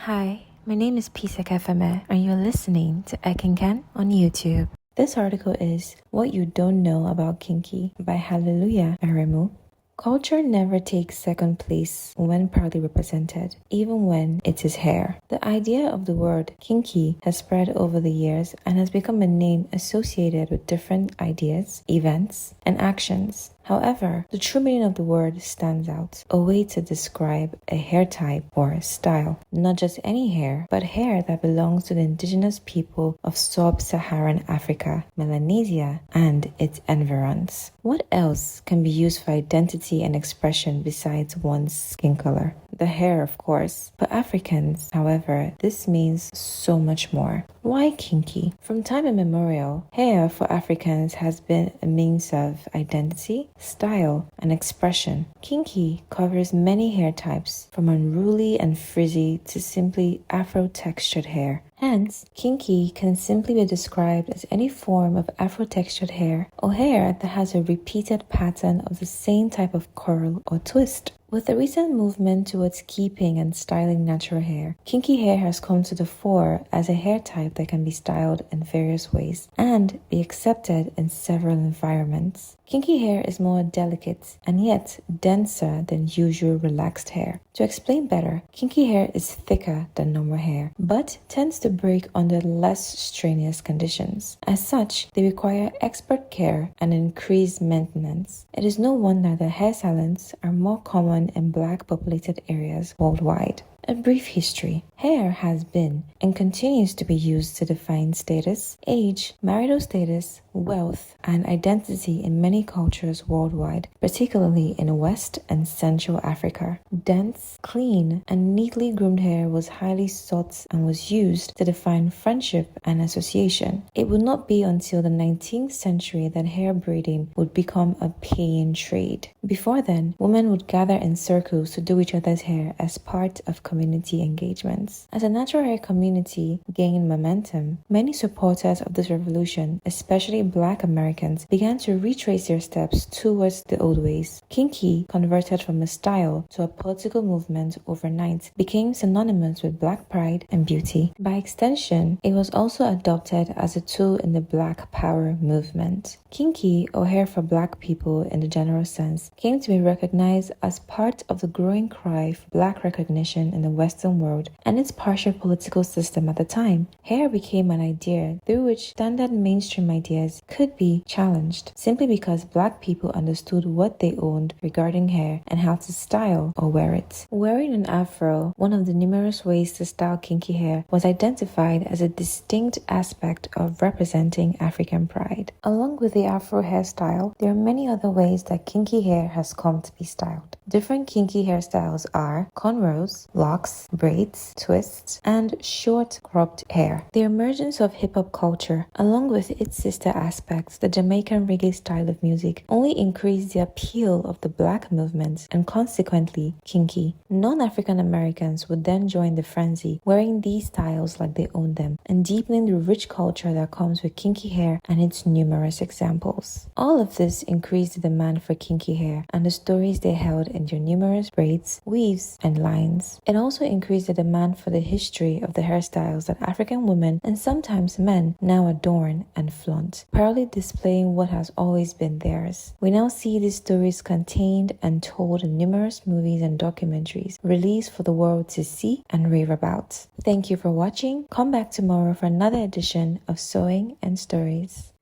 Hi, my name is Pisek Efeme, and you're listening to Ekinken on YouTube. This article is What You Don't Know About Kinky by Hallelujah Aremu. Culture never takes second place when proudly represented, even when it is hair. The idea of the word kinky has spread over the years and has become a name associated with different ideas, events, and actions. However, the true meaning of the word stands out, a way to describe a hair type or style. Not just any hair, but hair that belongs to the indigenous people of sub-Saharan Africa, Melanesia, and its environs. What else can be used for identity and expression besides one's skin color? The hair, of course. For Africans, however, this means so much more. Why kinky? From time immemorial, hair for Africans has been a means of identity, style, and expression. Kinky covers many hair types, from unruly and frizzy to simply afro-textured hair. Hence, kinky can simply be described as any form of afro-textured hair or hair that has a repeated pattern of the same type of curl or twist. With the recent movement towards keeping and styling natural hair, kinky hair has come to the fore as a hair type that can be styled in various ways and be accepted in several environments. Kinky hair is more delicate and yet denser than usual relaxed hair. To explain better, kinky hair is thicker than normal hair, but tends to break under less strenuous conditions. As such, they require expert care and increased maintenance. It is no wonder that hair salons are more common in Black populated areas worldwide. A brief history. Hair has been and continues to be used to define status, age, marital status, wealth, and identity in many cultures worldwide, particularly in West and Central Africa. Dense, clean, and neatly groomed hair was highly sought and was used to define friendship and association. It would not be until the 19th century that hair braiding would become a paying trade. Before then, women would gather in circles to do each other's hair as part of community engagements. As a natural hair community gained momentum, many supporters of this revolution, especially Black Americans, began to retrace their steps towards the old ways. Kinky, converted from a style to a political movement overnight, became synonymous with Black pride and beauty. By extension, it was also adopted as a tool in the Black Power movement. Kinky, or hair for Black people in the general sense, came to be recognized as part of the growing cry for Black recognition in the Western world and its partial political system at the time. Hair became an idea through which standard mainstream ideas could be challenged, simply because Black people understood what they owned regarding hair and how to style or wear it. Wearing an afro, one of the numerous ways to style kinky hair, was identified as a distinct aspect of representing African pride. Along with the afro hairstyle, there are many other ways that kinky hair has come to be styled. Different kinky hairstyles are cornrows, locks, braids, twists, and short cropped hair. The emergence of hip-hop culture, along with its sister aspects, the Jamaican reggae style of music, only increased the appeal of the Black movement and consequently kinky. Non-African Americans would then join the frenzy, wearing these styles like they own them, and deepening the rich culture that comes with kinky hair and its numerous examples. All of this increased the demand for kinky hair and the stories they held in their numerous braids, weaves, and lines. It also increased the demand for the history of the hairstyles that African women and sometimes men now adorn and flaunt, proudly displaying what has always been theirs. We now see these stories contained and told in numerous movies and documentaries released for the world to see and rave about. Thank you for watching. Come back tomorrow for another edition of Sewing and Stories.